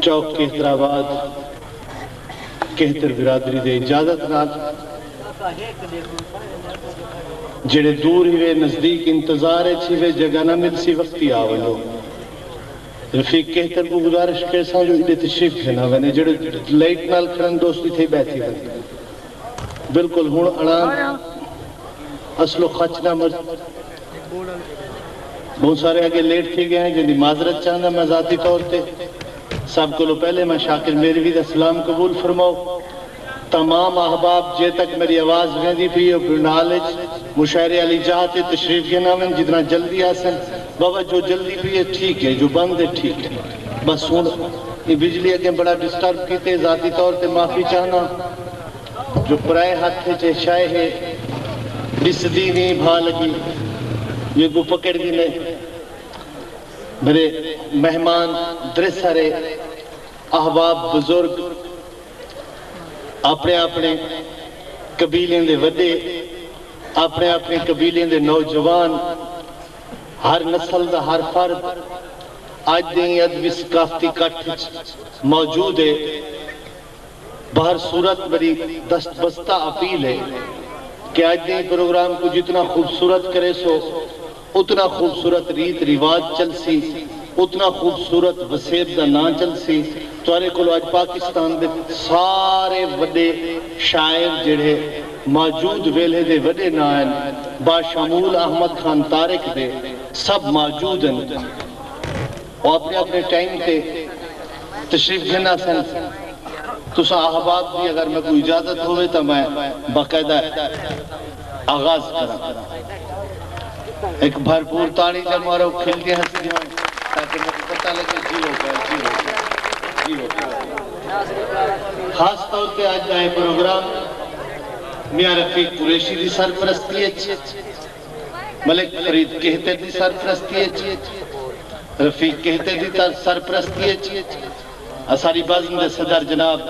چوک کہترآباد کہتر برادری دے اجازت نال جڑے دور ہوئے نزدیک انتظار چھوے جگہ نہ مل سی وقتی آولو رفیق کہتر کو گزارش کیسا جو ادھے تشریف کھنا وینے جڑے لائٹ نال کھرن دوستی تھے بیٹھی وینے بالکل ہون اڑان اصل و خچنا مرد بہت سارے آگے لیٹ تھی گئے ہیں جنہی معذرت چاہنا میں ذاتی طور تے سب کو لو پہلے میں شاکر میروی دا سلام قبول فرماؤ تمام احباب جے تک میری آواز ویندی پی اور برنالج مشاعرے علی جہاتے تشریف کے نامن جتنا جلدی آسن بابا جو جلدی پی ہے ٹھیک ہے جو بند ہے ٹھیک ہے بس سن یہ بجلی اگیں بڑا ڈسٹرب کیتے ذاتی طور تے معافی چاہنا جو پرائے ہاتھ چے شائے ہے بس دی نہیں بھا لگی یہ کو پکڑ دی میں میرے مہمان درسرے احباب بزرگ اپنے اپنے قبیلیں دے وڈے اپنے اپنے قبیلیں دے نوجوان ہر نسل دا ہر فرد آج دیں ادبی ثقافتی کٹ موجود ہے بہر صورت بڑی دست بستہ اپیل ہے کہ آج دیں پروگرام کو جتنا خوبصورت کرے سو اتنا خوبصورت ریت رواج چل سی اتنا خوبصورت وسیب دا نا چل سی توارے کو آج پاکستان دے سارے وڈے شاعر جڑے موجود ویلے دے وڈے نائن باشمول احمد خان طارق دے سب موجود ہیں اور اپنے اپنے ٹائم تے تشریف گھنا سن تو سا احباب بھی اگر میں کوئی اجازت ہوئے تو میں باقاعدہ آغاز کرا ایک بھرپور تاڑی جب مارو کھلتی ہنسی ہوں تاکہ مجھے پتہ لگے جی ہو گیا خاص طور پہ آج جائے پروگرام میاں رفیق قریشی دی سرپرستی ہے ملک فرید کہتے دی سرپرستی ہے رفیق کہتے دی سرپرستی ہے اساری بازم دے صدر جناب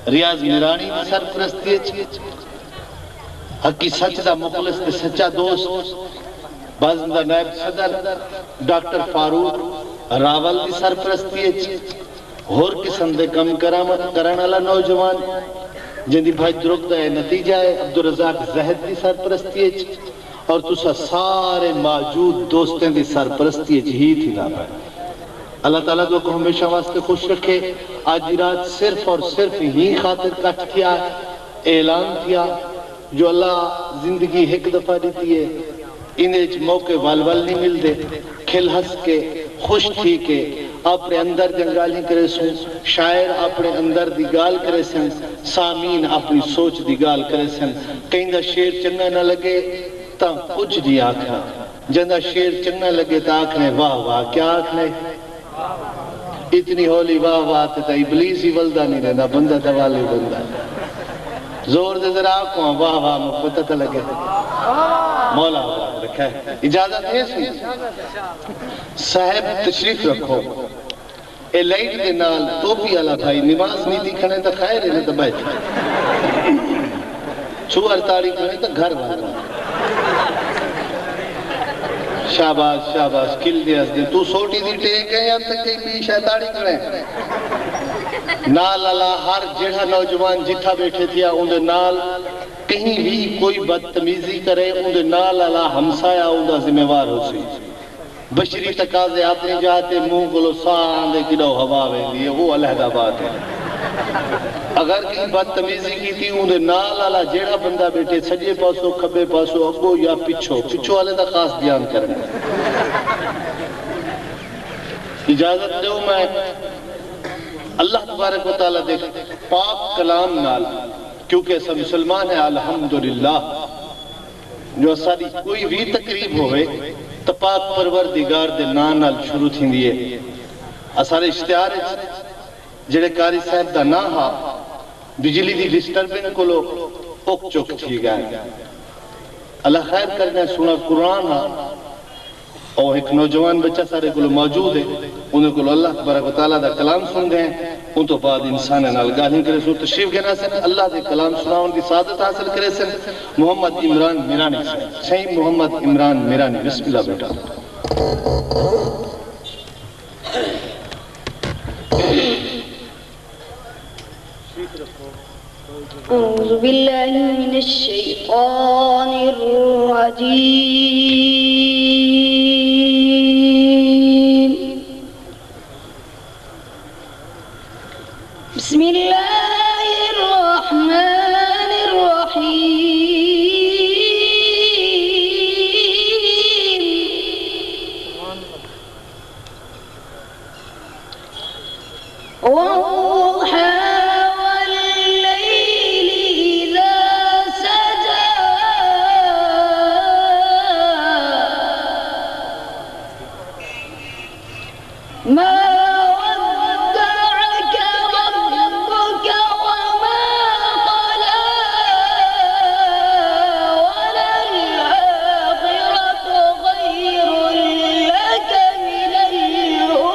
ریاض میرانی دی سرپرستی ہے حقی سچ دا مخلص دے سچا دوست بازم دا نائب صدر ڈاکٹر فاروق راول دی سرپرستی ہے اور قسم دے کم کرانالا نوجوان جن دی بھائی درک دا نتیجہ ہے عبدالرزاق زہد دی سرپرستی ہے اور تسا سارے موجود دوستیں دی سرپرستی ہے ہی تھی نا بھائی اللہ تعالیٰ کو ہمیشہ واسطے خوش رکھے آج رات صرف اور صرف ہی خاطر کٹ کیا اعلان کیا جو اللہ زندگی ایک دفعہ دیتی ہے انہیں موقع والول نہیں مل دے کھل ہس کے خوش تھی کے اپنے اندر جنگالی کرے سن شاعر اپنے اندر دی گال کرے سن سامین اپنی سوچ دی گال کرے سن کہیں دا شیر چنگا نہ لگے تا کچھ دی آکھنا جندہ شیر چنگا لگے تا آکھنے واہ واہ کیا آکھنے اتنی ہولی واہ واہ تا ابلیس ہی ولدہ نہیں رہنا بندہ دوالی بندہ زور دے ذرا آکھوں واہ واہ مقبتہ تا لگے مولا رکھا ہے اجازت ہے سی صاحب تشریف رکھو اے لائٹ دے نال تو بھی اللہ بھائی نماز نہیں دکھنے تا خیر ہے نہیں تا بیٹھ چھوار تاریخ نہیں تا گھر والا شاباز شاباز کل دے اس دے تو سوٹی دی ٹیک ہے یا تک کئی بھی شیطانی کریں نال اللہ ہر جڑا نوجوان جتھا بیٹھے تھیا اندھے نال کہیں بھی کوئی بدتمیزی کرے اندھے نال اللہ ہمسایا اندھا ذمہ وار ہو سی بشری تقاضے اپنے جاتے منہ کو لو ساندے کڑو ہوا ویندی ہے وہ علیحدہ بات ہے اگر کہیں بدتمیزی کی تھی اندھے نال اللہ جیڑا بندہ بیٹھے سجے پاسو کھبے پاسو اگو یا پچھو علیحدہ خاص دھیان کریں اجازت دو میں اللہ تبارک و تعالیٰ دیکھ پاک کلام نال کیونکہ ایسا مسلمان ہے الحمدللہ جو ساری کوئی بھی تقریب ہوئے تو پاک پروردگار دے نام نال شروع تھی دیئے اسارے اشتہار جڑے کاری صاحب دا نا ہا بجلی دی ڈسٹربنگ کو لو اوک چوک تھی گئے اللہ خیر کرنے سنا قرآن ہا اور ایک نوجوان بچہ سارے کو موجود ہے انہیں کو اللہ تبارک و تعالیٰ دا کلام سن گئے ان تو بعد انسان نال گاہیں کرے سو تشریف گنا سن اللہ دے کلام سنا ان کی سعادت حاصل کرے سن محمد عمران میرانی صحیح محمد عمران میرانی بسم اللہ بیٹا أعوذ بالله من الشيطان الرجيم. بسم الله الرحمن الرحيم. والضحى والليل إذا سجى ما ودعك ربك وما قلى وللآخرة خير لك من الأولى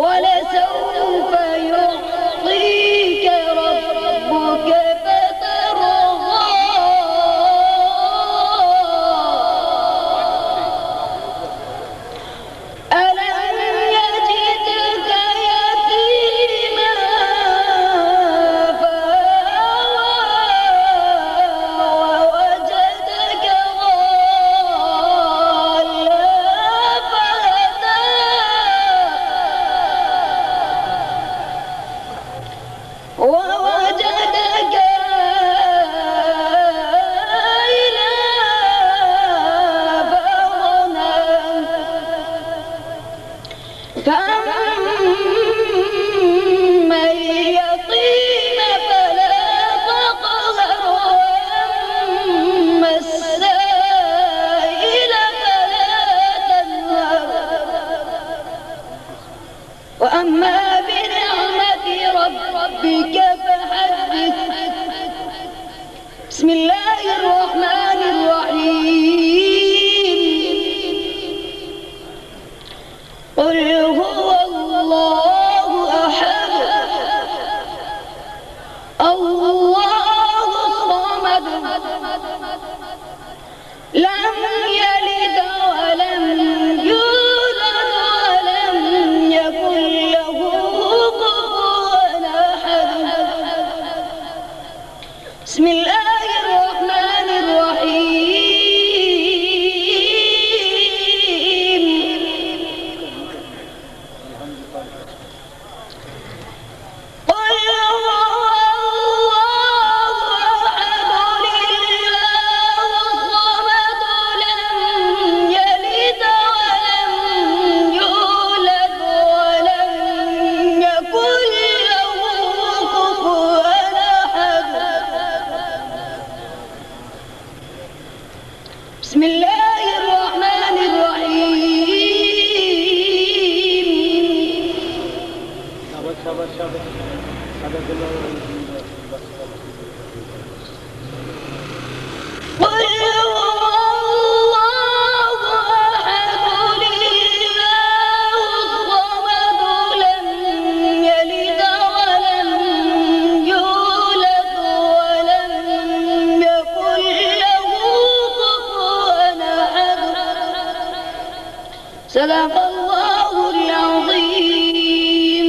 ولسوف يعطيك ربك فترضى ألم يجدك يتيما فآوى ووجدك ضالا فهدى ووجدك عائلا فأغنى فأما اليتيم فلا تقهر وأما السائل فلا تنهر وأما بنعمة ربك فحدث. بسم الله الرحمن الرحيم. قل هو الله أحد الله الصمد لم يلد ولم يولد ولم يكن له كفوا أحد. بسم الله الرحمن الرحيم. قل هو الله أحد الله الصمد لم يلد ولم يولد ولم يكن له كفوا أحد. بسم الله الرحمن الرحيم. قل هو الله أحد الله الصمد لم يلد ولم يولد ولم يكن له كفوا أحد. صدق الله العظيم.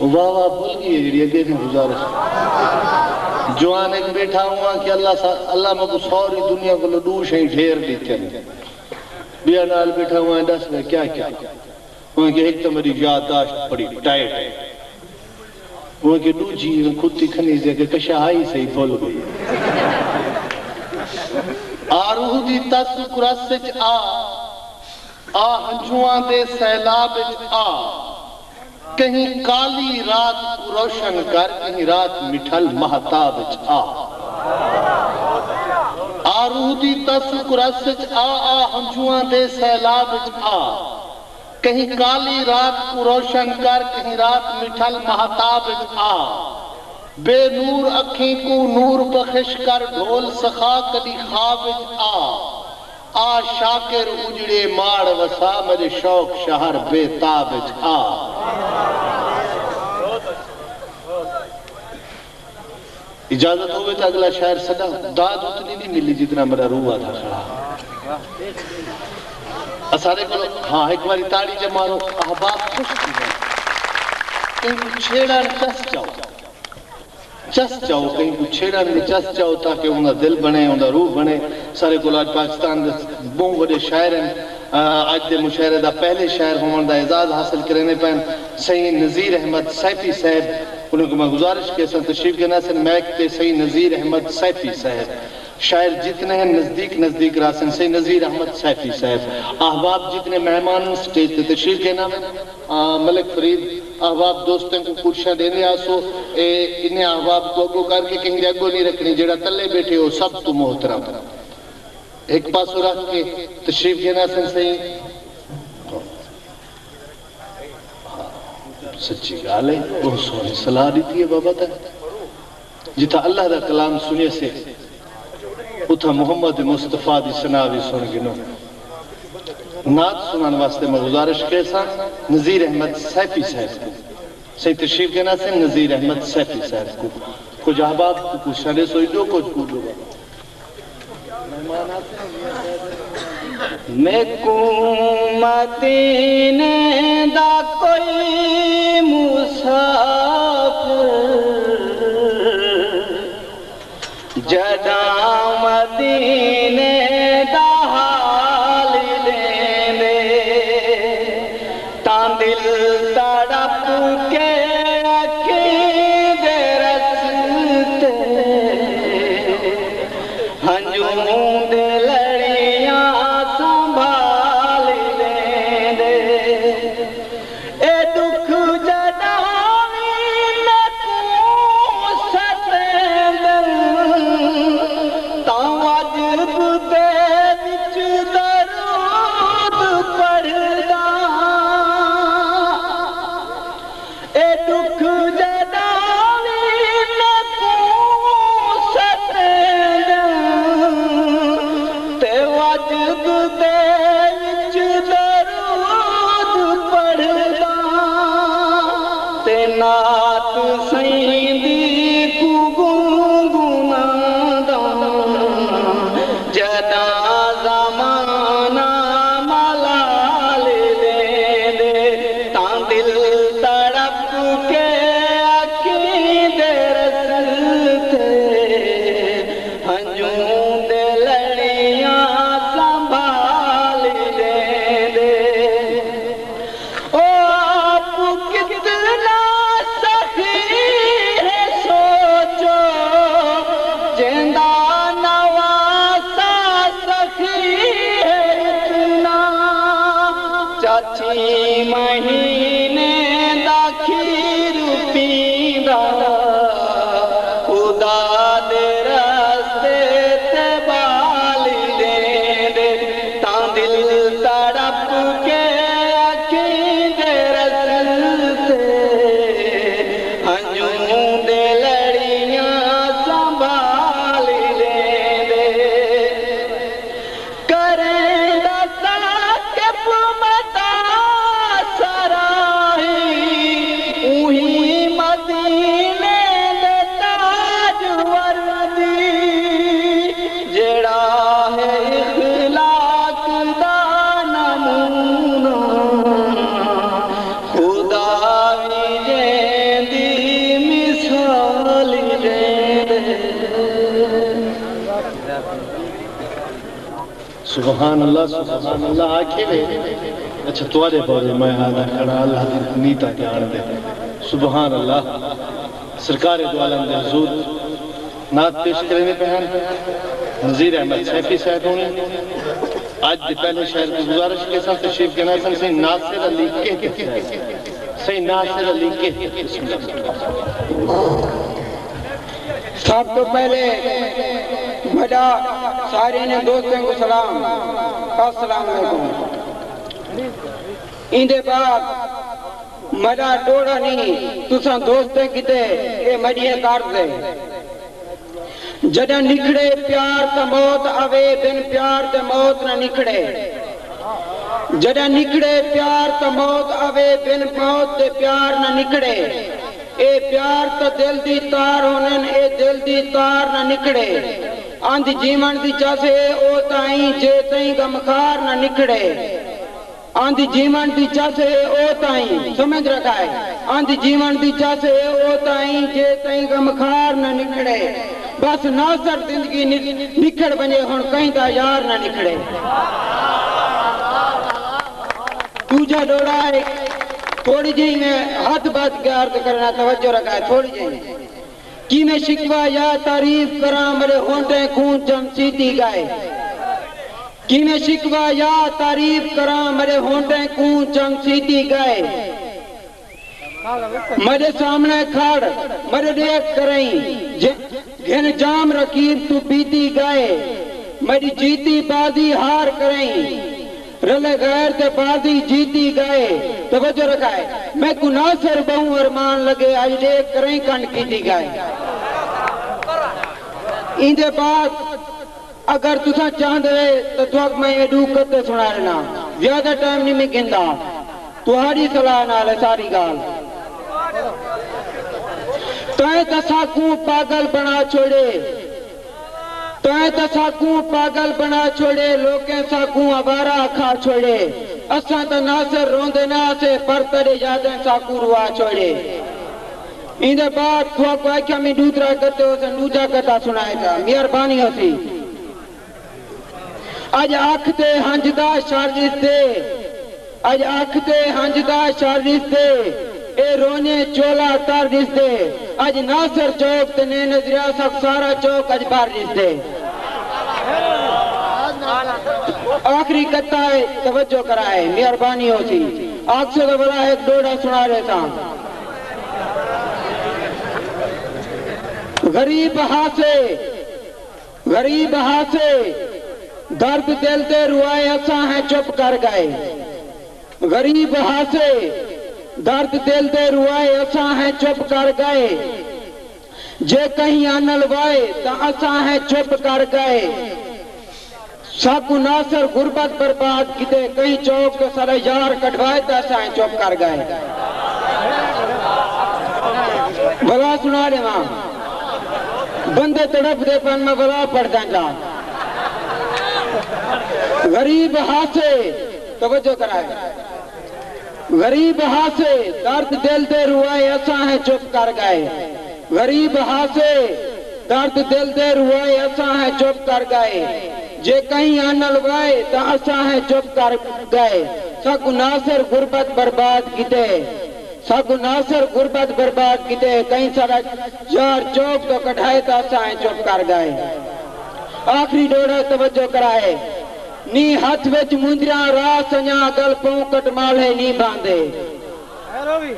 واہ واہ بھول گئی ہے جڑی اگے میں گزارش جوان ایک بیٹھا ہوا کہ اللہ میں کو سوری دنیا کو لڈوش ہیں ڈھیر دیتے ہیں بیا نال بیٹھا ہوا ہے دس میں کیا وہ کہ ایک تو میری یادداشت بڑی ٹائٹ ہے وہ کہ دو جی خود تی کھنی سے کہ کشاہائی سے ہی بھول گئی آروح دی تسک رسج ہنجوان دے سیلاب کہیں کالی رات کو روشن کر کہیں رات مٹھل مہتاب آروح دی تسک رسج ہنجوان دے سیلاب کہیں کالی رات کو روشن کر کہیں رات مٹھل مہتاب بے نور اکھیں کو نور بخش کر ڈھول سخا کدی خواب شاکر اجڑے ماڑ وسا میرے شوق شہر بے تاب اجازت ہوئے تو اگلا شاعر صدا داد اتنی نہیں ملی جتنا میرا روح تھا کھڑا اسارے کو ہاں ایک باری تاڑی جب مارو احباب خوش کی ہے کہیں کو چھیڑا چس چاہو کہیں کو چھیڑا نہیں چس چاہو تاکہ انہا دل بنے انہا روح بنے سارے کو آج پاکستان دے بہت بڑے شاعر ہیں آج دے مشاعرے دا پہلے شاعر ہوں دا اعزاز حاصل کرنے پہن سید نذیر احمد سیفی صاحب انہوں کو میں گزارش کے ساتھ تشریف کے ناصر میک پہ سید نذیر احمد سیفی صاحب شاعر جتنے ہیں نزدیک راسن سید نذیر احمد سیفی صاحب احباب جتنے مہمان سٹیج تے تشریف کے نام ملک فرید احباب دوستوں کو کچھ دینے آسو انہیں احباب کو اگو کر کے کہیں دے اگو نہیں رکھنی جڑا تلے بیٹھے ہو سب تو محترم ایک پاسو رکھ کے تشریف کے ناصر سید سچی گال ہے بہت سونی صلاح دیتی ہے بابا تا جتا اللہ دا کلام سنے سے اتھا محمد مصطفیٰ دی سناوی سن گنو نعت سنان واسطے میں گزارش کیسا نذیر احمد سیفی صاحب کو صحیح تشریف کے ناصر نذیر احمد سیفی صاحب کو کچھ احباب کو کچھ شانے سوئی جو کچھ کو جو میں کو مدینے دا کوئی مسافر جدا مدینے دا حال لینے تاں دل تڑپ کے عقید رستے ہنجوں دے لڑیاں سنبھال لینے اے دکھ جداوی میں کو ستیندن تاں وجب دے وچ درود پڑھدا اے دکھ جداوی میں کو ستیندن تے وجب دے وچ درود پڑھدا تے نعت سیندی کو گنگنادا جدا زمانہ ملال لیندے تاں دل تڑپ کے عقید رستے ہنجوں دے لڑیاں سنبھال لیندے او آپ کتنا سخی ہے سوچو جندہ نواسا سخی ہے اتنا چاچی مہینے دا کھیر پیندا خدا دے راستے تے بال لیندے تاں دل تڑپ کے عقید رستے ہنجوں دے لڑیاں سنبھال لیندے کریں دا ثاقب متا سراہی اوہی مدینے دے تاج وردی جڑا ہے اخلاق دا سبحان اللہ آکھے وے اچھا توارے بارے میں آدھا کھڑا اللہ دی نیتا جان دے سبحان اللہ سرکار دو عالم دے حضور نعت پیش کرنے پہن نظیر احمد سیفی صاحب ہونے آج دے پہلے شہر کی گزارش کے ساتھ تشریف کے ناظرین سے ناصر علی کے صحیح ناصر علی کے سب تو پہلے بڑا سارے نے دوستوں کو سلام السلام علیکم اندے بعد مڑا ڈوڑا نہیں تساں دوستیں کتے اے مڑیے کار دے جڑا نکڑے پیار تا موت آوے بن پیار تے موت نہ نکڑے جڑا نکڑے پیار تا موت آوے بن موت تے پیار نہ نکڑے اے پیار تا دل دی تار ہونن اے دل دی تار نہ نکڑے آندھ جیون دی چاسے او تائیں جے تائیں غمخار نہ نکڑے آندھ جیون دی چاسے او تائیں سمجھ رکھا ہے آندھ جیون دی چاسے او تائیں جے تائیں غمخار نہ نکڑے بس ناصر زندگی نکڑ بنے ہون کہیں دا یار نہ نکڑے توجہ ڈوڑا ہے تھوڑی جی میں ہاتھ بات کے عرض کرنا توجہ رکھا ہے تھوڑی جی کی میں شکوہ یا تعریف کراں مرے ہونٹیں خون چم سیتی گائے کی میں شکوہ یا تعریف کراں مرے ہونٹیں خون چم سیتی گائے مرے سامنے کھڑ مرے دیکھ کریں گھن جام رکیب تو پیتی گائے میری جیتی بازی ہار کریں رلے غیر تے بازی جیتی گئے توجہ رکھا ہے میں کو ناصر بہوں ارمان لگے آج دیکھ کریں کنڈ کیتی گئے اندے بعد اگر تسا چاہتے رہے تو توک میں یہ ڈوک کرتے سنا لینا زیادہ ٹائم نہیں میں گندہ تہاڑی صلاح نال ہے ساری گال تائیں تساکوں پاگل بنا چھوڑے تائیں تساکوں پاگل بنا چھوڑے لوکیں ساکوں عبارہ کھا چھوڑے اساں تا ناصر روندے نہ سے پر ترے یادیں ساکوں روا چھوڑے اندے بعد تھوا کو آکھیا میں دوسرا کرتے ہو سے دوجا کرتا سنائے جا مہربانی ہوتی آج آکھتے ہنجدہ شارجس دے آج آکھتے ہنجدہ شارجس دے اے رونے چولا تار جس دے آج ناصر چوک تنے نظریہ سب سارا چوک آج بار جس دے آخری کتا ہے توجہ کرائے مہربانی ہو سی آگ سے تو بڑا ایک ڈوڑا سنا رہتا غریب ہاسے درد دل تے روائے اساں ہیں چپ کر گئے غریب ہاسے درد دل دے روائے اساں ہیں چپ کر گئے جے کہیں آنل وائے تا اساں ہیں چپ کر گئے ساکو ناصر غربت برباد کتے کہیں چوک تو سارا یار کٹوائے تا اساں ہیں چپ کر گئے بلا سنا رہے ماں بندے تڑپ دے پن میں بلا پڑھ دیں جا غریب ہاسے توجہ کرائے غریب ہاسے درد دل دے روائے اساں ہیں چپ کر گئے غریب ہاسے درد دل دے روائے اساں ہیں چپ کر گئے جے کہیں آنل وائے تا اساں ہیں چپ کر گئے ساکو ناصر غربت برباد کیتے ساکو ناصر غربت برباد کیتے کہیں سارا یار چوک تو کٹھائے تا اساں ہیں چپ کر گئے آخری ڈوڑا توجہ کرائے نی ہاتھ وچ مندریاں راہ سنیا گل پوں کٹ مالے نی باندے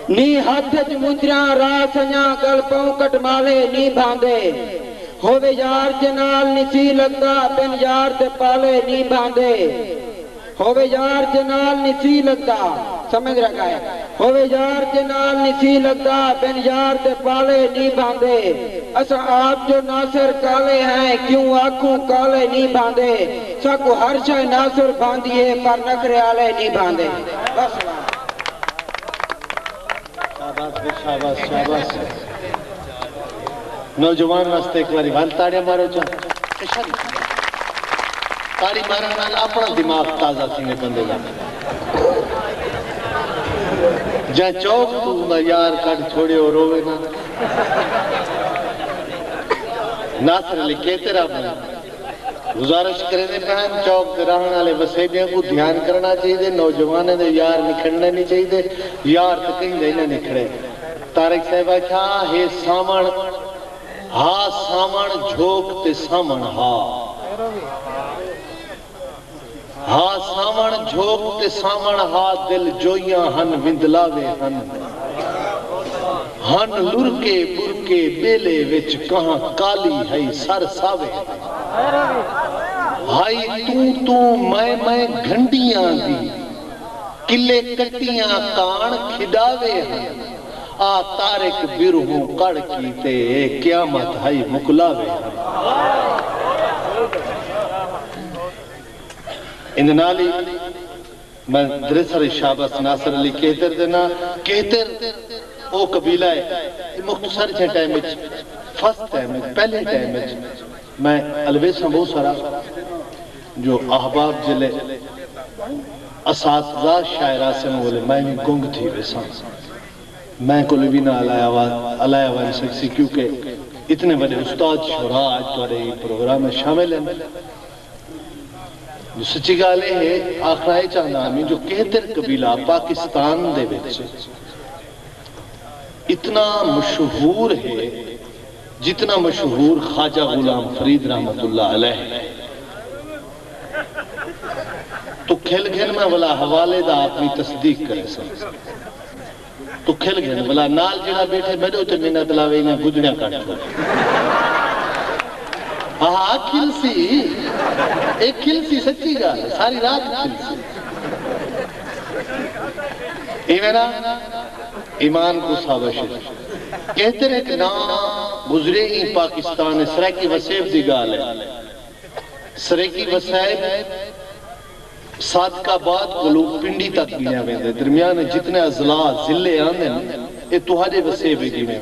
نی ہاتھ وچ مندریاں راہ سنیا گل پوں کٹ مالے نی باندے ہووے یار جنال نسی لگتا بن یار تے پالے نی باندے ہووے یار جنال نسی لگتا سمجھ رکھا ہے ہووے یار جنال نسی لگتا بن یار تے پالے نی باندے اسا آپ جو ناصر کالے ہیں کیوں آنکھوں کالے نی باندے ساکو ہر شے ناصر باندھیے پر نخرے آلے نی باندے بس شاباش نوجوان واسطے ایک باری بھال تاڑیاں مارو چاہ تاڑی مارن نال اپنا دماغ تازہ سینے بندے گا جہاں چوک تو یار کٹ چھوڑے اور روے نا ناصر علی کہتے رہا بنا گزارش کرے دے پہن چوک دے رہن والے وسیبیاں کو دھیان کرنا چاہیے، نوجوانے دے یار نکھڑنے نہیں چاہیے، یار تو کہیں دے نہ نکھڑے۔ طارق صاحبہ کیا ہے سامن ہا سامن جھوک تے سامن ہا سامن جھوک تے سامن ہا دل جویاں ہن وندلاوے ہن لرکے برکے بیلے وچ کہاں کالی ہے سر ساوے ہائی تو میں گھنڈیاں دی کلے کٹیاں کان کھڈاوے ہن آ تارک برہوں کڑ کی تے قیامت ہائی مکلاوے اندنالی میں درسر شابس ناصر علی کہتر دینا کہتر او قبیلہ ہے مختصر چھے ٹائم فرسٹ ٹائم پہلے ٹائم میں الویساں بہت سارا جو احباب جلے اساتذہ شاعرہ سے مولے میں گنگ تھی ویساں میں کو بھی نہ علیہ وآلہ سکسی کیونکہ اتنے بڑے استاد شورا آج تو رہی پروگرام میں شامل ہیں جو سچی گالے ہے آخرائے چاہنا ہمیں جو کہتر قبیلہ پاکستان دے وچ اتنا مشہور ہے جتنا مشہور خواجہ غلام فرید رحمت اللہ علیہ تو کھل گھن میں والا حوالے دا اپنی تصدیق کرے سکتے تو کھل گھن والا نال جڑا بیٹھے بیٹھے تو میں نہ دلاوے انہیں گدڑیاں کاٹ چھوڑے ہاں کھل سی ایک کھل سی سچی گا ساری رات کھل سی ایمینا ایمان کو ثابت کہتے رہے کہ نا گزرے ہی پاکستان سریکی وسیب دی گال ہے سریکی وسیب صادقہ بعد کو لوگ پنڈی تک دنیا میں دے درمیان جتنے اضلاع ضلع آنے یہ تہاڈے وسیب دی میں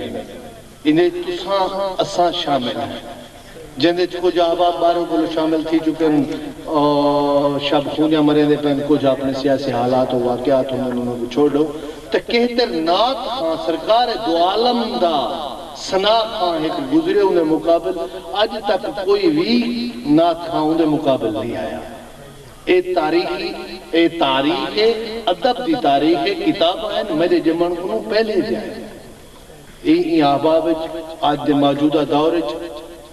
انہیں تساں اساں شامل ہیں جن دے کو جہاباب باروں کو شامل تھی چکے شب خونیاں مرے دے پہن کچھ اپنے سیاسی حالات و واقعات انہوں کو چھوڑ دو تو کہتر نات خان سرکار دو عالم دا سنا خان ایک گزرے انہیں مقابل آج تک کوئی بھی نات خان انہیں مقابل نہیں آیا اے تاریخ ادب دی تاریخ کتاب ہے میرے جمعن کو پہلے جائے یہ احباب آج دے موجودہ دور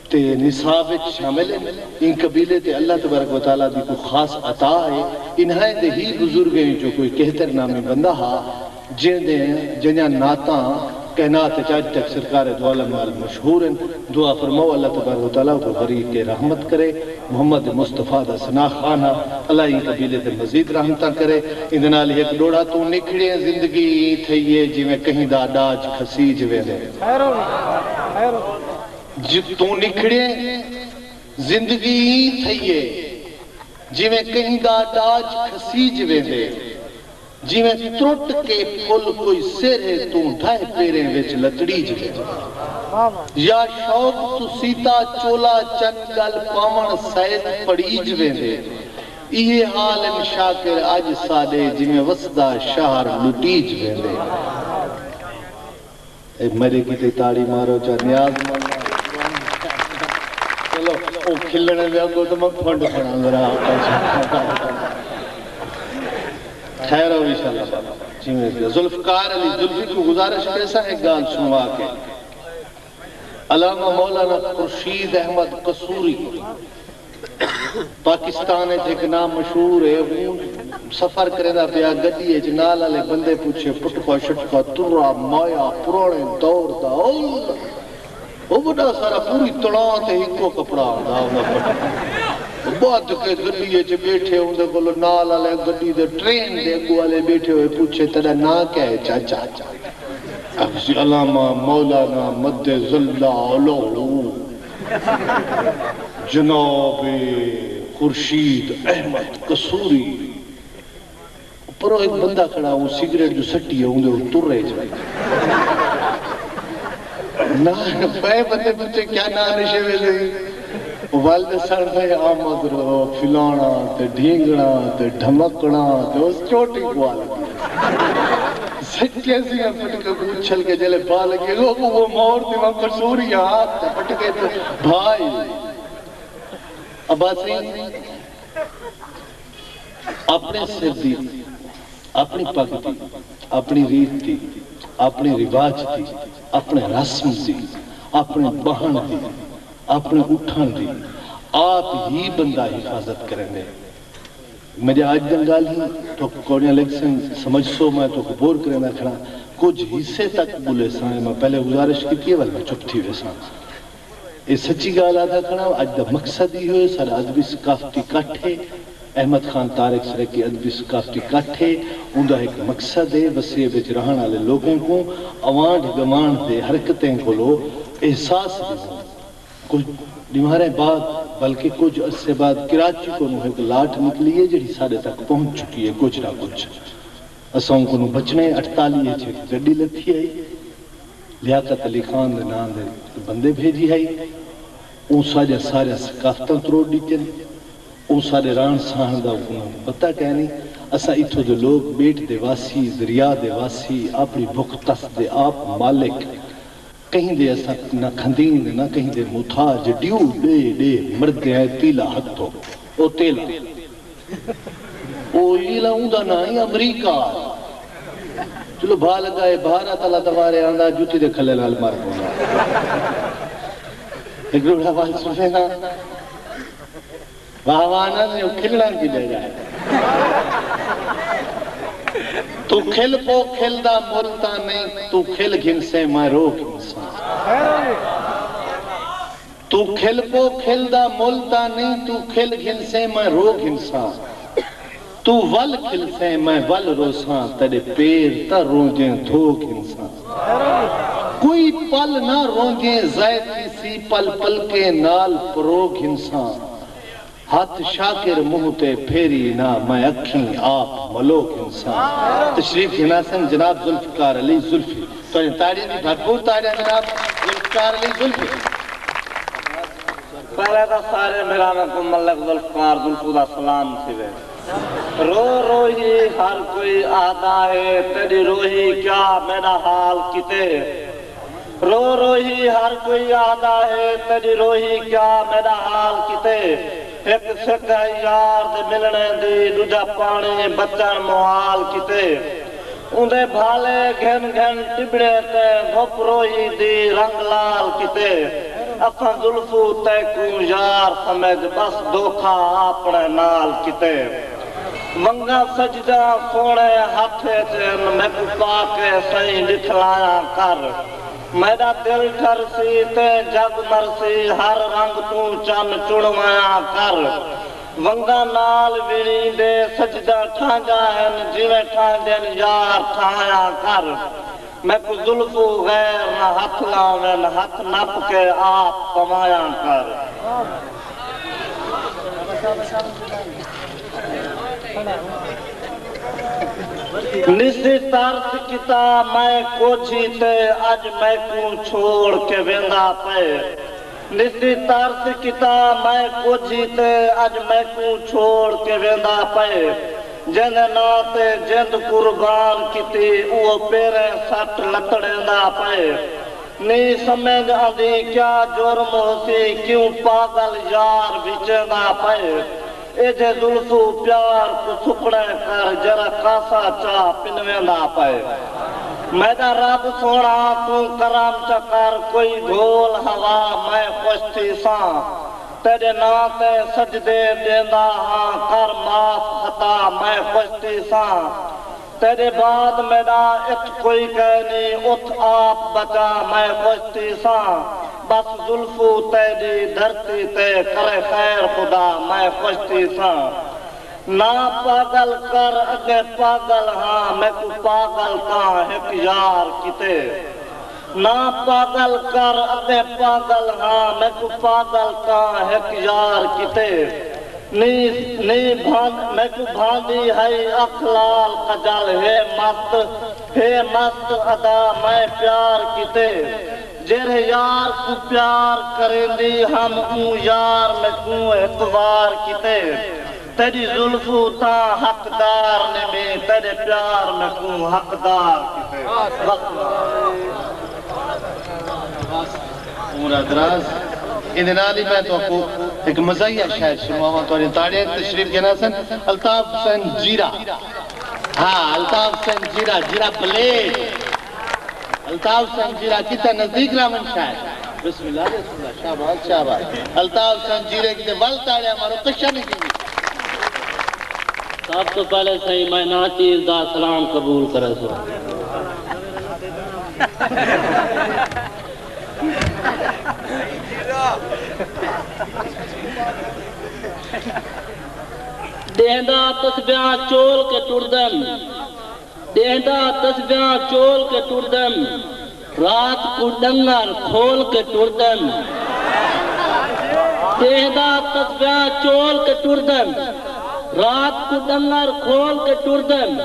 تے نصاب شامل ہیں ان قبیلے تے اللہ تبارک و تعالیٰ دی کو خاص عطا ہے انہیں دے ہی بزرگ ہیں جو کوئی کہتر نامی بندہ ہا جنیا ناتاں کہنات چاہت تک سرکار دو عالم مشہور ہیں دعا فرماؤ اللہ تبارک و تعالیٰ کو غریب کے رحمت کرے محمد مصطفیٰ دا سنا خانہ اللہ ان قبیلے تے مزید رحمتہ کرے اندنالی ایک ڈوڑا تو نکھڑے زندگی تھئیے جی میں کہیں دا ڈاج کھسیج ویلے تو نکھڑے زندگی تھئیے جی میں کہیں دا ڈاج کھسیج ویلے جی میں ترٹ کے پھل کوئی سیرے تو ڈھائے پیریں ویچ لتڑی جوے یا شوق تو سیتا چولا چنگل پاون سید پڑی جوے دے یہ حال ان شاکر آج سادے جی میں وسدہ شہر لٹی جوے دے اے مرے کی تے تاڑی مارو چاہ نیاز مانگا چلو او کھلنے لیا کو تو میں پھنڈ پھڑا ذرا خیر ہو انشاءاللہ ذوالفقار علی ذوالفی کو گزارش کیسا ہے گال سنوا کے علامہ مولانا خورشید احمد قصوری پاکستان ہے ایک نام مشہور ہے سفر کرے دا پیا گڈی ہے جنال والے بندے پوچھے پٹکا شٹکا ترا مایا پرانے دور دا وہ بڑا سارا پوری تڑان تے ہکو کپڑا دا بہت کے گڈی چ بیٹھے ہوندے کول نال والے گڈی دے ٹرین دے اگو والے بیٹھے ہوئے پوچھے تیرا نام کیا ہے چاچا افضل علامہ مولانا مد ظلہ علو جناب خورشید احمد قصوری پرو ایک بندہ کھڑا وہ سگریٹ جو سٹی ہے ہوندے وہ تر رہے جائے پہ بندے پوچھے کیا نام نشے ویلے والد سر میں آمد رو فلانا تے ڈھینگنا تے ڈھمکنا تے اس چوٹی کو آلگی سچے سی پٹکے پوچھل کے جلے پا لگے وہ مور تھی وہاں قصوری ہاتھ تے پٹکے تے بھائی عباسی اپنے سر دی اپنی پگ دی اپنی ریت دی اپنے رواج دی اپنے رسم دی اپنے بہن دی اپنے اٹھن دی آپ ہی بندہ حفاظت کریں گے. مجھے آج جنگال ہی تو کونی الیکشن سمجھ سو میں تو قبور کرنا کھڑا کچھ حصے تک بولے سائیں میں پہلے گزارش کی تھی میں چپ تھی ویسا یہ سچی گال آدھا کھڑا آج دا مقصد ہی ہوئے سارا ادبی ثقافتی کٹھے احمد خان طارق سرے کی ادبی ثقافتی کٹھے ان دا ایک مقصد ہے وسیع بچ رہن والے لوگوں کو اوانڈ گمان دے حرکتیں کو لو احساس دے کچھ دیواریں بعد بلکہ کچھ عرصے بعد کراچی کو نو ایک لاٹ نکلی ہے جڑی ساڑھے تک پہنچ چکی ہے کچھ نہ کچھ اساں کو نو بچنے 48 چھے گڈی لتھی ہے لیاقت علی خان دے نام دے بندے بھیجی ہے اون سارے ثقافتاں تروڑ دیتے اون سارے ران سان دا پتہ کہنی اساں اتھو دے لوگ بیٹ دے واسی دریا دے واسی اپنی بھوک تس دے آپ مالک کہیں دے ایسا نہ کھندین نہ کہیں دے متھاج ڈیو ڈے مردے ہیں تیلا ہتھو او تیلا او ایلا اوندا نا ہی امریکہ چلو بھا لگائے بھارت اللہ دوارے آندہ جوتی دے کھلے لال مار گونا ایک روڑا بات سنے نا واہوانا نے کھلنا کی لے جائے تو کھل پو کھل دا مولتا نہیں تو کھل گھن سے میں روک انسان تو کھل پو کھل دا مولتا نہیں تو کھل گھن سے میں روک انسان تو ول کھل سے میں ول روساں تیرے پیر تا رونجیں دھوک انسان کوئی پل نہ رونجیں زائد کسی پل پل کے نال پروک انسان ہاتھ شاکر منہتے پھیری نہ میں اکھیں آپ ملوک انسان. تشریف جناسن جناب ذوالفقار علی زلفی تو تاریخ بھی بھرپور تاریخ جناب ذوالفقار علی زلفی. پہلے تو سارے میرانا کو ملک ذوالفقار زلفو دا سلام تھے رو روحی ہر کوئی آدھا ہے تیری روحی کیا میرا حال کتے رو روحی ہر کوئی آدھا ہے تیری روحی کیا میرا حال کتے ایک سکھ یار دے ملنے دی دوجا پانے بچن محال کتے اندے بھالے گھن گھن ٹبڑے تے گھپ روئی دی رنگ لال کتے اپن ظلفو تے کو یار سمجھ بس دھوکھا اپنے نال کتے منگا سجدہ سونے ہاتھے چین میں کو پاکے سہی لکھلایا کر میرا دل ٹھرسی تے جگ مرسی ہر رنگ تو چن چڑوایا کر ونگا نال ویڑی دے سجدہ ٹھانگا ہن جیوے ٹھانگن یار ٹھایا کر میں کو ظلفو غیر نہ ہاتھ لاوین ہاتھ نپ کے آپ کمایا کر. نسی تارس کتا میں کوچھی تے اج میں کو چھوڑ کے ویندا پے نسی تارس کتا میں کوچھی تے اج میں کو چھوڑ کے ویندا پے جن ناتے جند قربان کیتی او پیرے سٹ لتڑیندا پے نہیں سمجھ آندی کیا جرم ہوسی کیوں پاگل یار وچیندا پے اے جے ظلفو پیار کو سکڑے کر جرا کاسا چاہ پنویندا پے میرا رب سونا تو کرم چکر کوئی ڈھول ہوا میں خوشتی ساں تیرے ناتے سجدے دیندا ہاں کر معاف خطا میں خوشتی ساں تیرے بعد میرا اٹھ کوئی کہنی اٹھ آپ بچا میں خوشتی ساں بس ظلفو تیری دھرتی تے کرے خیر خدا میں خوشتی ساں نہ پاگل کر اگے پاگل ہاں میں کو پاگل کا ایک یار کتے نہ پاگل کر اگے پاگل ہاں میں کو پاگل کا ایک یار کتے نہیں میں کو بھاندی ہے اخلال کجل ہے مست ادا میں پیار کتے جرے یار کو پیار کریں دی ہم اون یار میں کو اعتبار کتے تیری ظلفو تا حقدار نے میں تیرے پیار میں کو حقدار کتے. پورا دراز اندنالی میں تو کو ایک مزاحیہ شاعر سنواواں توڑی تاڑے تشریف کے ناسن الطاف حسین جیرہ. ہاں الطاف حسین جیرہ، جیرہ پلیٹ. الطاف حسین جیرہ کتا نزدیک رامن شاعر. بسم اللہ بسم اللہ، شاباش شاباش. الطاف حسین جیرہ کی ول تاڑے ہمارو قشہ نہیں کی. سب تو پہلے صحیح میں ناچیر دا سلام قبول کرے سو. دیندہ تسبیاں چول کے ٹردن، دیندہ تسبیاں چول کے ٹردن، رات کو ڈنگر کھول کے ٹردن. دیندہ تسبیاں چول کے ٹردن، رات کو ڈنگر کھول کے ٹردن.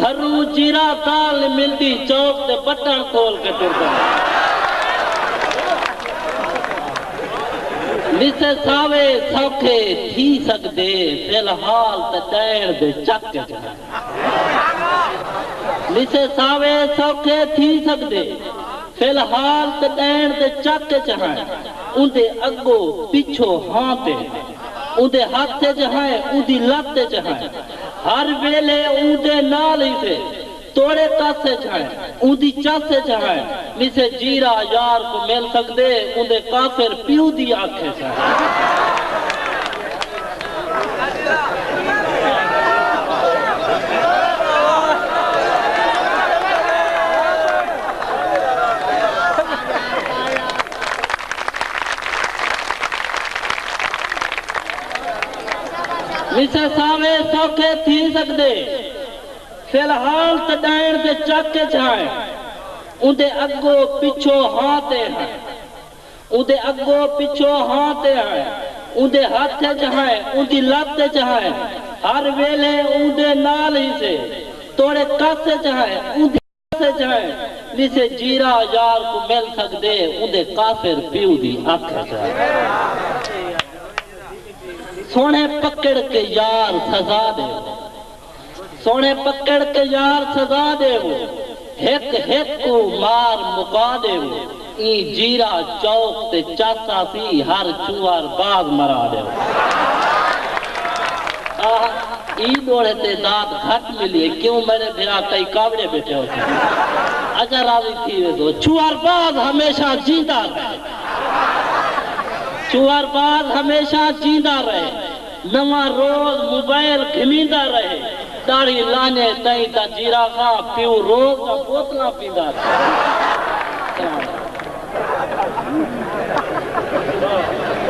گھرو جیرا دال ملتی چوک تے بٹن کھول کے ٹردن. نسے ساوے سوکھے تھی سکدے، فی الحال تے ڈین دے چک جائیں. نسے ساوے سوکھے تھی سکدے، فی الحال تے ڈین دے چک جائیں. اندے اگو پچھو ہاں تے، اندے ہاتھ جہائیں اندی لت جہائیں. ہر ویلے اندے نال ہی سے توڑے کاسے جائیں، اندی چاسے جائیں. نسے جیرہ یار کو مل سکدے، اندے کافر پیو دی آنکھیں جائیں. نسے ساوے سوکھے تھی سکدے، فی الحال تڈائن دے چک جائیں. اندے اگو پچھو ہاں تے ہیں، اندے اگو پچھو ہاں تے ہیں. اندے ہاتھ جہائیں اندی لت جہائیں. ہر ویلے اندے نال ہی سے توڑے کاسے جہائیں اندی کاسے جہائیں. نسے جیرہ یار کو مل سکدے، اندے کافر پیو دی آنکھیں جائیں. سونے پکڑ کے یار سزا دے، سونے پکڑ کے یار سزا دے. ہک ہک کو مار مکا دے. این جیرہ چوک تے چاسا سی، ہر چوار باز مرا دے. ای دوڑے تے داد گھٹ ملیے، کیوں میرے بھرا کئی کاوڑے بیٹھے ہوتے ہیں. اگر راضی تھی تو چوار باز ہمیشہ جیندہ رہے، چوار باز ہمیشہ جیندہ رہے. نواں روز موبائل گھمیندہ رہے. داڑھی لانے تائیں تا جیرہ خاں پیو روز کا بوتلاں پیندہ رہے.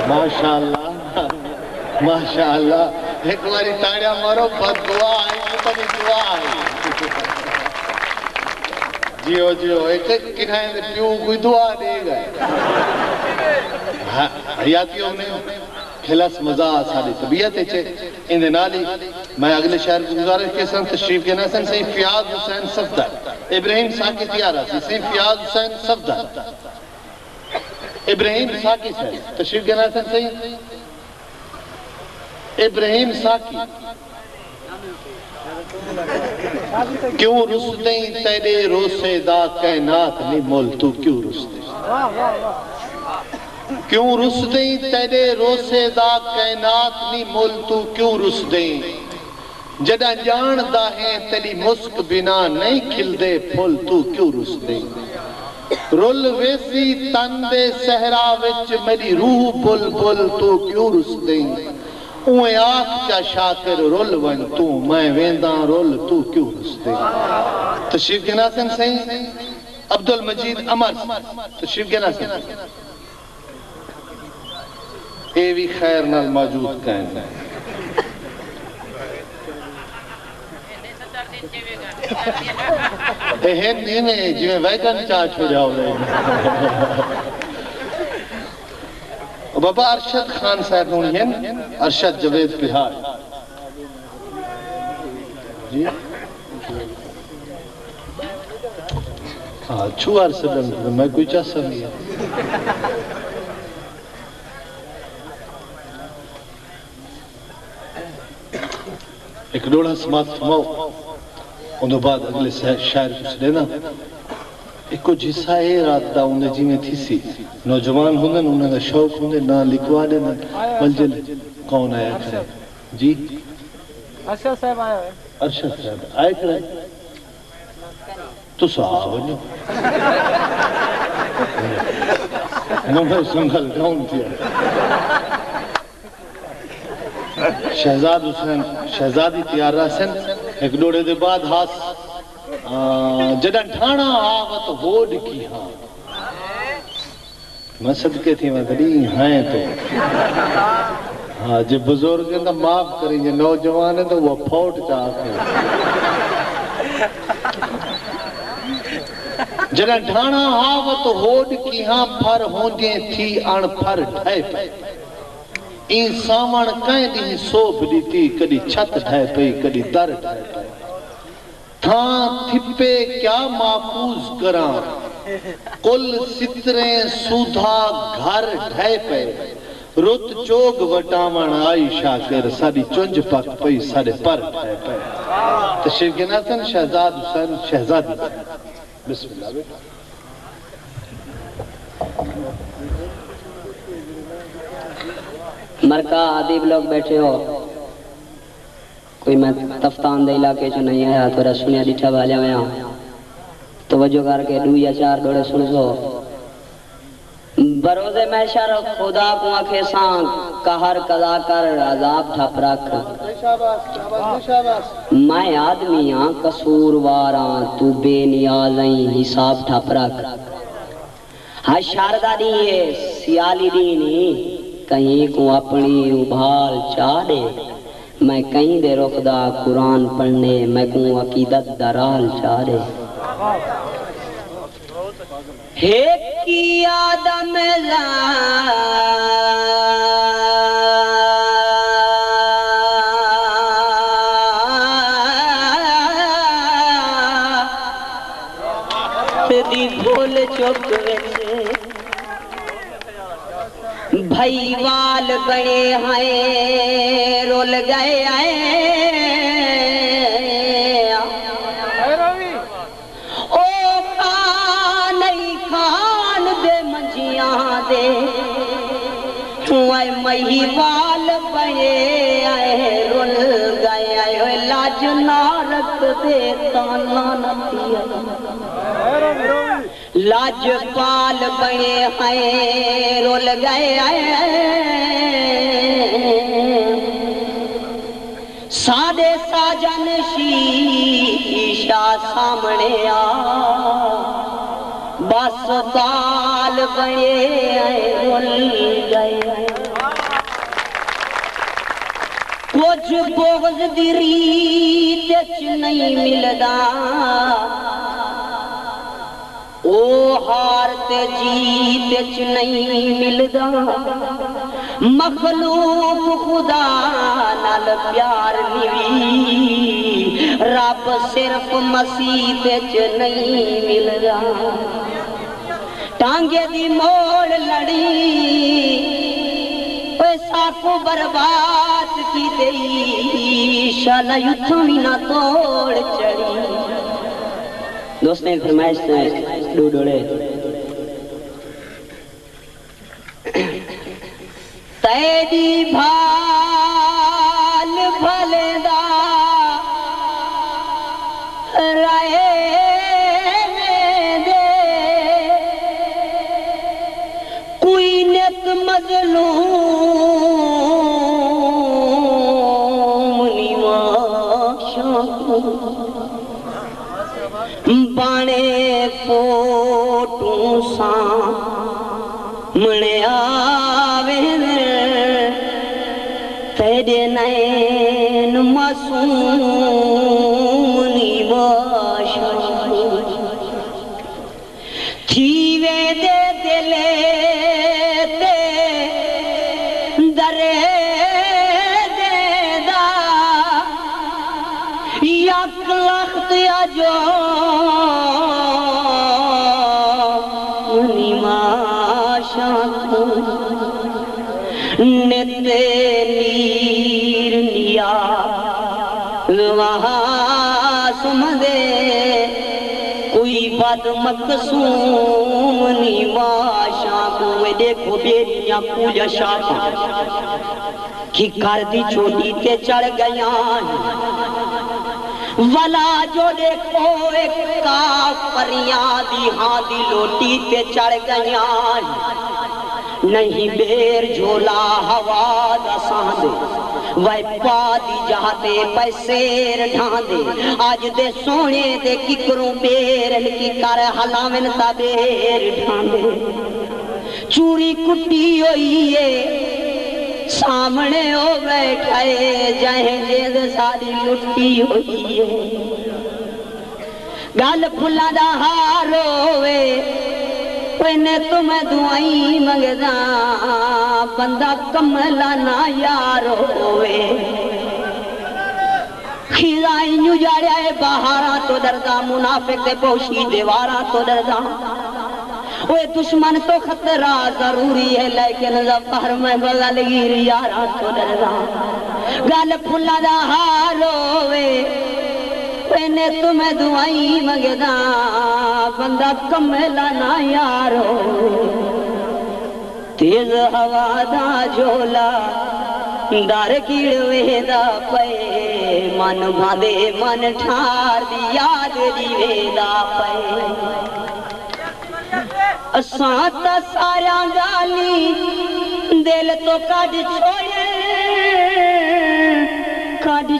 ماشاءاللہ ماشاءاللہ. ایک باری تاڑیاں مارو، بد دعا آئی مطلب دعا آئی. جیو جیو ایک ایک کنائیں دے پیو کوئی دعا دے گئے. حیاتیوں میں کھلاس مزہ ساری طبیعت ہے. اندے نالی میں اگلے شہر کو گزارش کے سن تشریف کے ناسن سے فیاض حسین صفدر. ابراہیم ساکی تیارہ سے فیاض حسین صفدر. ابراہیم ساکی سے تشریف کے ناسن سے ابراہیم ساکی. کیوں رسدیں تیرے روسے دا کائنات نہیں مول تو کیوں رسدیں. کیوں رسدیں تیرے روسے دا کائنات نہیں مول تو کیوں رسدیں. جڑا جان دا ہے تیری مسک بنا نہیں کھل دے پھول تو کیوں رسدیں. رول ویسی تن دے صحرا وچ میری روح بل بل تو کیوں رسدیں. اوے آنکھ چا شاکر رول ون تو میں وینداں رول تو کیوں رسدیں. تشریف کے ناسن سے عبدالمجید عمر تشریف کے ناسن اے بھی خیر نال موجود کہیں. اے ہندی میں جی میں ویگن چاہ چھوڑا ہو رہے ہیں. بابا ارشد خان صاحب ہوں ہیں، ارشد جوید بہار جی. ہاں چھوار سے بند میں کوئی چاہ سمجھا. ایک ڈوڑا سماعت فرماؤ، انہوں بعد اگلے شاعر کچھ لینا. ایک جسا ہے رات دا انہیں جی میں تھی سی نوجوان ہوندے انہیں دا شوق ہوندے نہ لکھوا دے ملجل کون آیا کھڑے جی ارشد صاحب آیا ہے ارشد صاحب آئے کھڑے تو صاحب جو انہوں میں سنگل کون تھیا شہزاد حسین شہزادی تیار رہا ایک ڈوڑے دے بعد ہاس جدہ ٹھانا آوت ہوڈ کی ہاں میں صدقے تھی میں کہی ہائیں تو ہاں جب بزرگ ہیں تو معاف کریں جب نوجوان ہیں تو وہ پھوٹ چاہتے ہیں جدہ ٹھانا آوت ہوڈ کی ہاں پھر ہونگیں تھی ان پھر ٹھائے پہ این سامان کہیں دی سوپ دیتی کدی چھت ٹھائے پئی کدی در ٹھائے پئی تھاں تھپے کیا محفوظ کراں کل ستریں سودھا گھر ڈھائے پئے رت چوگ وٹامن آئی شاکر ساری چنج پک پئی سارے پر ڈھائے پئے تشریف کے ناظرین شہزاد حسین شہزادی بسم اللہ بیٹا مرکہ عدیب لوگ بیٹھے ہو کوئی میں تفتان دے علاقے جو نہیں ہے تھوڑا سنیا دیٹھا بالیا میں توجہ کر کے 2 یا 4 ڈوڑے سن سو بروز محشر خدا کو آنکھیں سان قہر قضا کر عذاب ٹھپ رکھ میں آدمی ہاں قصورواراں تو بے نیازیں حساب ٹھپ رکھ ہاں شاردہ دیئے سیالی دینی کہیں کو اپنی ابھال چاہ دے میں کہیں دے رخ دا قرآن پڑھنے میں کو عقیدت درال چاہ دے ایک کی آدم دی بھول چک ویسے بھائی وال بڑے ہیں رول گئے آئے او نہیں خان دے منجیاں دے مہی وال بڑے آئے رول گئے آئے لاج نارک دے تانا نتی لاج پال بڑے ہیں رول گئے سادے ساجن شیشہ سامنے آ بس پال بڑے ہیں رول گئے کچھ بغض دی ریت نہیں ملدا او ہار تے جیت چ نہیں ملدا مخلوق خدا نال پیار نہیں رب صرف مسیح چ نہیں ملدا ٹانگے دی موڑ لڑی پیسہ کو برباد کی دئی شالا یتھوں نہ توڑ چڑی دوست نے فرمائش سے 2 ڈوڑے تیری بھال بھلے دا رائے دے کوئی نیت مظلوم نیواں شاکو بانے فوٹو سامنے آوے تیرے نین معصوم نیواشا تھیوے دے دلے تے درے دے دا یک لخت یا جو نتے نیر نیا وہاں سمدے کوئی بد مقصوم نیواشاں کوئے دیکھو بیریاں پوجا شاپاں کی کردی چھوٹی تے چڑھ گیاں ولا جو دیکھو ایک کافریاں دی ہاں دی لوٹی تے چڑھ گیاں نہیں بیر جھولا ہوا دا ساندے وائے پا دی جاتے پیسیر ڈھاندے آج دے سونے دے ککروں بیرن کی کر حلاوین تا بیر ڈھاندے چوری کٹی ہوئی ہے سامنے ہو بیٹھائے جائیں جیز ساری لٹی ہوئی ہے گال پھلا دا ہاروے پہنے تمہیں دعائیں منگدا بندہ کملا نہ یار ہوئے خیزائیں نیو جاڑیا ہے باہاراں تو دردا منافق دے پوشی دیواراں تو دردا اوے دشمن تو خطرہ ضروری ہے لیکن ظفر میں بغل گیر یاراں تو دردا گل پھلا دا ہاروے پہنے تمہیں دعائیں منگدا بندہ کملا نہ یارو تیز ہوا دا جھولا دار کیڑوے دا پے من بھادے من ٹھار دی یاد دیوے دا پے اساں تا ساریاں گالی دل تو کڈ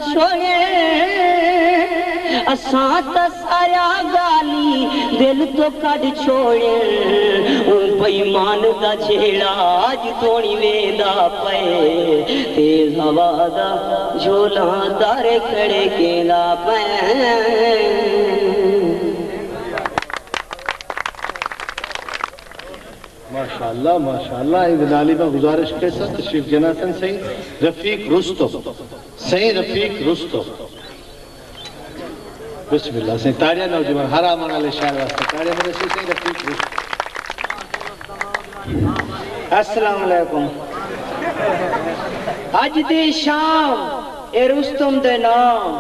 چھوڑے اساں تا سارا گالی دل تو کڈ چھوڑے بےمان دا جھیڑا اج تھوڑی ویندا پے تیز ہوا دا جھولا دار کھڑے کیندا پے ماشاءاللہ ماشاءاللہ ابن علی میں گزارش کے ساتھ تشریف جناسن سہی رفیق رستو سہی رفیق رستو بسم اللہ سہی تاڑیاں نوجوان ہر آمان علیہ شاعر واسطے تاڑیاں میرے سے سہی رفیق رستو السلام علیکم اج دی شام اے رستم دے نام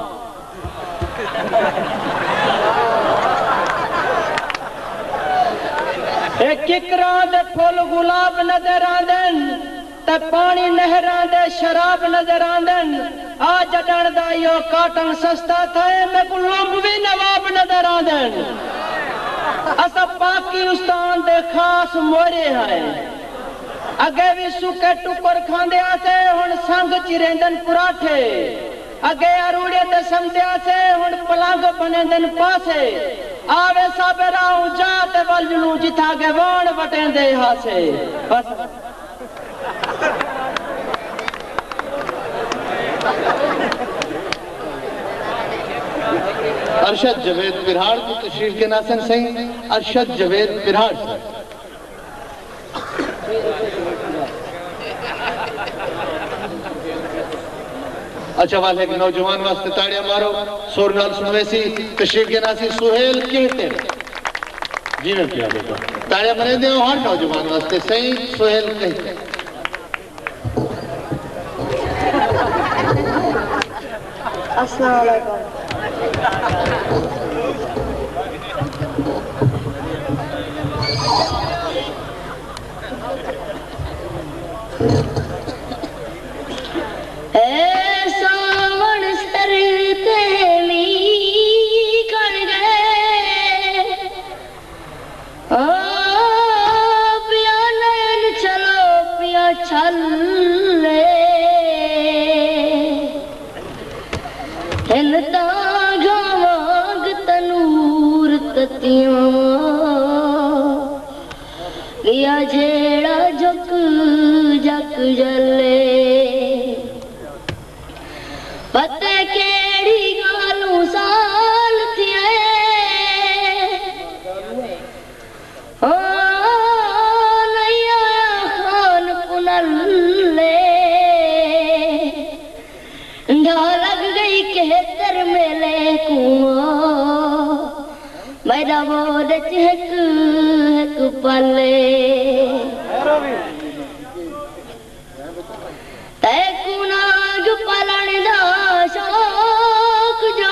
ایک ککراں دے پھول گلاب نظر آندن تے پانی نہراں دے شراب نظر آندن آ جڈن دا یو کاٹن سستا تھے میں کو لومب بھی نواب نظر آندن اسا پاکستان دے خاص مورے ہیں اگے بھی سکے ٹکر کھاندے آتے ہن سنگ چریندن پراٹھے اگے اروڑے تے سمدے آتے ہن پلنگ بنیندن پاسے آوے سابرا جاتے والجنو جتا گے وان وٹیں دے ہاسے بس ارشد جوید پرہاڑ کو تشریف کے ناسن سہی ارشد جوید پرہاڑ سے اچھا والے ایک نوجوان واسطے تاڑیاں مارو سورنال سنویسی تشریف کے ناسی سہیل کہتے ہیں جی میں کیا بیٹا تاڑیاں منے دیں ہر نوجوان واسطے صحیح سہیل کہتے ہیں السلام علیکم لیا جیڑا جک جک جلے پتے کیڑی گالوں سال تھیے نہیں آیا خان پنلے ڈھا لگ گئی کہتر میلے کنواں میرا بہت چہک ہک پلے تے کناگ پلن دا شوق جا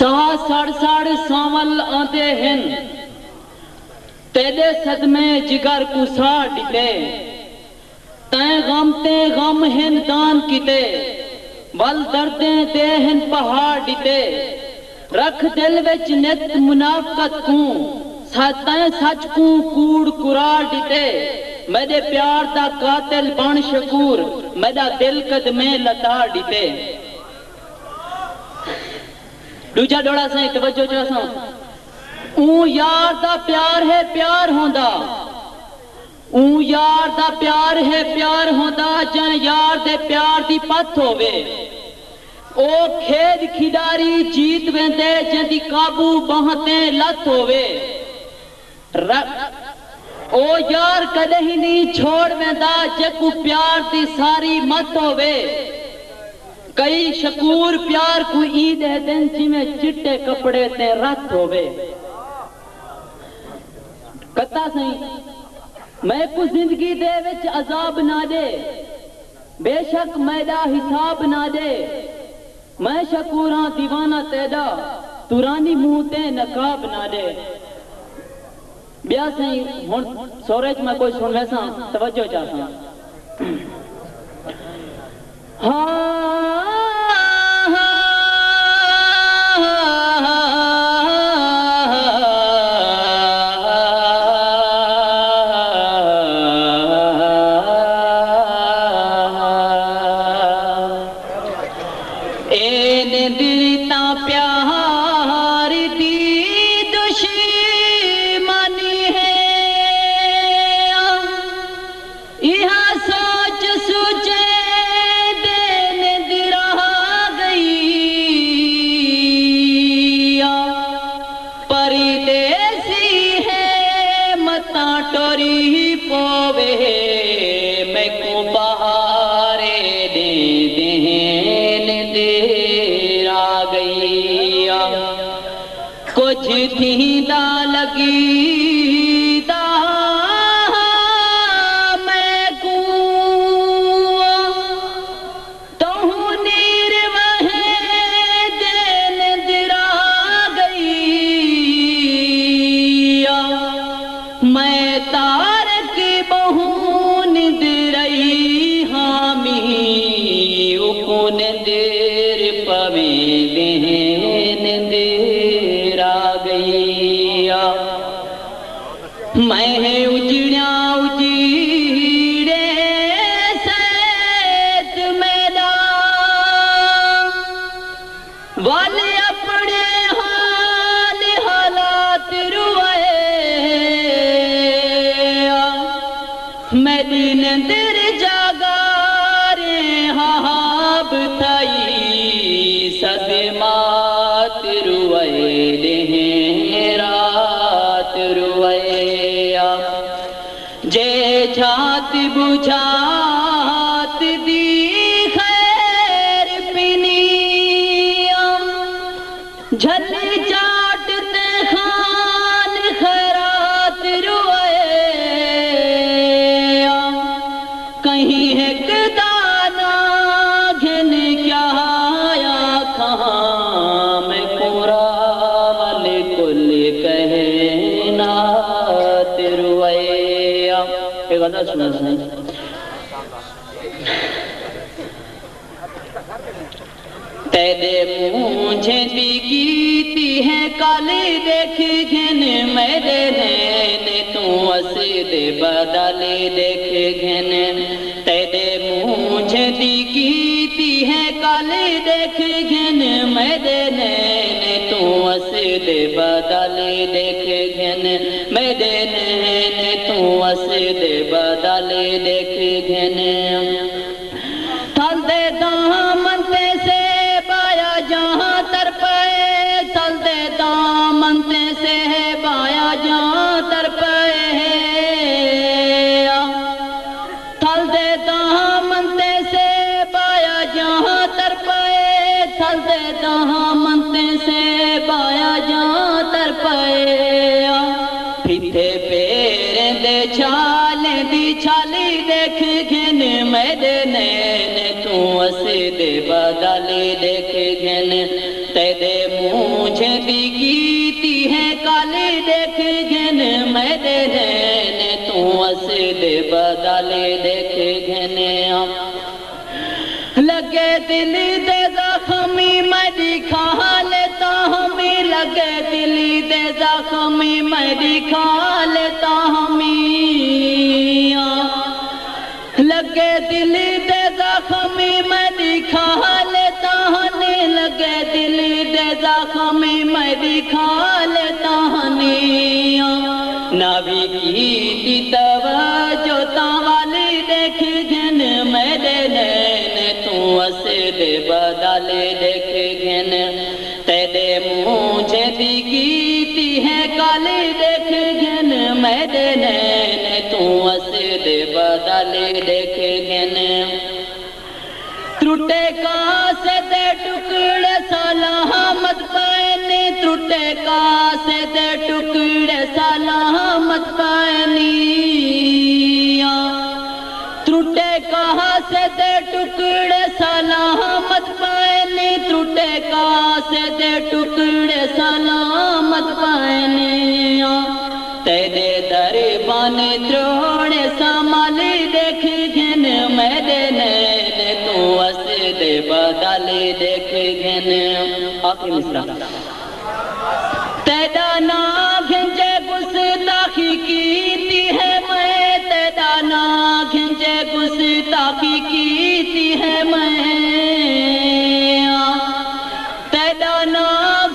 سا سڑ سڑ ساول آتے ہیں تیرے صدمے جگر کو سا ڈٹے تیں غم تے غم ہیں دان کیتے ول دردیں دے ہیں پہاڑ ڈٹے رکھ دل وچ نت منافقت کو تیں سچ کو کوڑ کرا ڈٹے میرے پیار دا قاتل بن شکور میرا دل قدمے لتا ڈٹے دوجا ڈوڑا سائیں توجہ چلا سائیں اون یار دا پیار ہے پیار ہوندا اون یار دا پیار ہے پیار ہوندا جن یار دے پیار دی پت ہووے او کھید کھداری جیت ویندے جن دی قابو بہتیں لت ہووے او یار کدے ہی نہیں چھوڑ ویندا جے کو پیار دی ساری مت ہووے کئی شکور پیار کو عید ہے دن جی میں چٹے کپڑے تے رات ہووے کتا سہیں میں کو زندگی دے وچ عذاب نہ دے بے شک میرا حساب نہ دے میں شکوراں دیوانہ تیدا تورانی منہ تے نقاب نہ دے بیا سہیں ہن سورج میں کوئی سن ویسا توجہ چاہتا تیرے مجھے بھی کیتی ہے کالی دیکھ گھن میرے نین تو اسد بدل دیکھ گھن تیرے مجھے بھی کیتی ہے کالی دیکھ گھن میرے نین تو اسد بدل دیکھ گھن میرے نین تو اسد بدل دیکھ گھن تھل دے دامن تے سے بایا جہاں تر پائے تھل دے دامن تے سے بایا جہاں تر پائے تھل دے دامن تے سے بایا جہاں تر پائے تھل دے دامن تے سے بایا جہاں تر پائے پھیتے پیریں دے چھالیں دی چھالی دیکھ گھن میرے نین تو اسد بدل دیکھ گھن تیرے مجھ میرے نین تو اسدے بدلے دیکھ گھنے لگے دلی دے زخمی میں دکھا لیتا ہمیں لگے دلی دے زخمی میں دکھا لیتا ہمیں لگے دلی دے زخمی میں دکھا لیتا ہمیں لگے دلی دے زخمی میں دکھا لیتا ہمیں نبی کی توجہ تاوالی دیکھ گھن میرے نین تو اسدے بدلے دیکھ گھن تیرے مجھے بھی کیتی ہے کالی دیکھ گھن میرے نین تو اسدے بدلے دیکھ گھن ٹوٹے کاسے دے ٹکڑے سلامت پائنی ٹوٹے کاسے دے ٹکڑے سلامت پائنی ٹوٹے کاسے دے ٹکڑے سلامت پائنی ٹوٹے کاسے دے ٹکڑے سلامت پائنی تیرے دربان تروڑے سامالی دیکھ گھن میرے نین تو اسدے بدلے دیکھ گھن آخری مصرع تیرا نا گھنجے گستاخی کیتی ہے میں تیرا نا گھنجے گستاخی کیتی ہے میں تیرا نا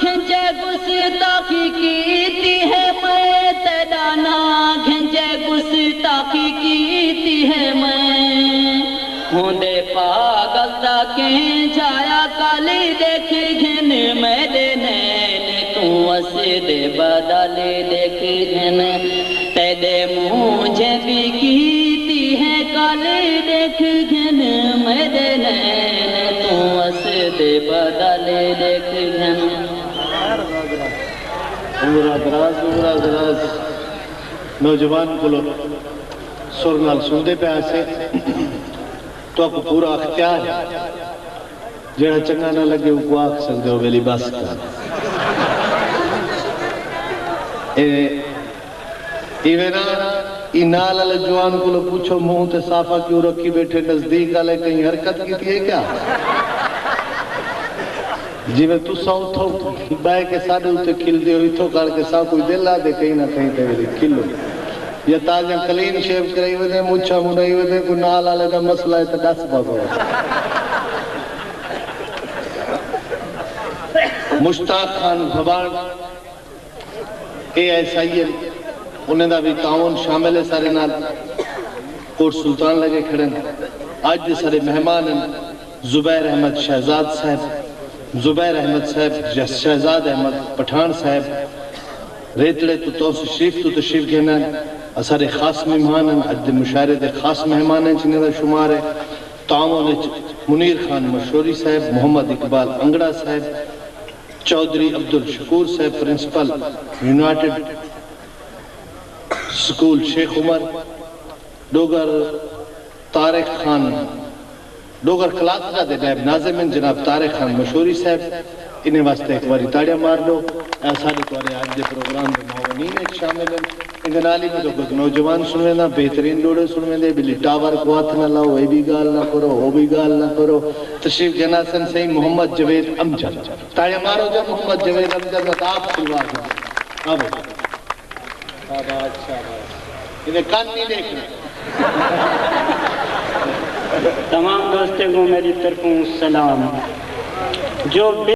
گھنجے گستاخی کیتی ہے میں تیرا نا گھنجے گستاخی کیتی ہے میں ہوندے پاگل تاکیں جایا کالی دیکھ گھن میرے نین تو اسدے بدلے دیکھ گھن تیرے مجھے بھی کیتی ہے کالی دیکھ گھن میرے نین تو اسدے بدلے دیکھ گھن عمرہ دراز نوجوان کو سر نال سندے پہ آسے تو آپ کو پورا اختیار ہے جڑا چنگا نہ لگے وہ کو آکھ سکتے ہو ویلی بس کا ایوینا نال علی جوان کو پوچھو منہ تے صافہ کیوں رکھی بیٹھے نزدیک آلے کہیں حرکت کی تھی ہے کیا جی میں تو ساؤ تھو بائے کے ساڑھے ہوتے کھل دے ہوئی تھو کار کے ساؤ کوئی دل آ دے کہیں نہ کہیں تے ویلی کھلو یا تاجہ کلین شیف کرائی ہوئے دے مچھا منائی ہوئے دے کوئی نال آلے دا مسئلہ ہے تا ڈس بھگو مشتاق خان بھبان اے ایسا ہی ہے انہیں دا بھی تعاون شامل ہے سارے نال کوٹ سلطان لگے کھڑے آج دے سارے مہمان زبیر احمد شہزاد صاحب زبیر احمد صاحب شہزاد احمد پٹھان صاحب ریتڑے تو توسع شریف تو تشریف گھنا سارے خاص مہمان ہیں عد مشاہرے دے خاص مہمان ہیں جنہیں دا شمار ہے تعاون منیر خان مشوری صاحب محمد اقبال انگڑا صاحب چودھری عبدالشکور صاحب پرنسپل یونائٹڈ سکول شیخ عمر ڈوگر طارق خان ڈوگر کلاکرہ دے نائب ناظمین جناب طارق خان مشوری صاحب انہیں واسطے ایک باری تاڑیاں مار لو ساری توارے آج دے پروگرام دے معاونین ایک شامل ہیں انگنالی میں تو کچھ نوجوان سنویں دا بہترین لوڑے سنویں دے بلی ٹاور کو ہاتھ نہ لاؤ اے بھی گال نہ کرو وہ بھی گال نہ کرو تشریف جناسن سے محمد جوید امجد تاڑیاں مارو جا محمد جوید امجد آپ سلوا دیں آبو انہیں کان نہیں دیکھنا تمام دوستوں کو میری طرفوں سلام جو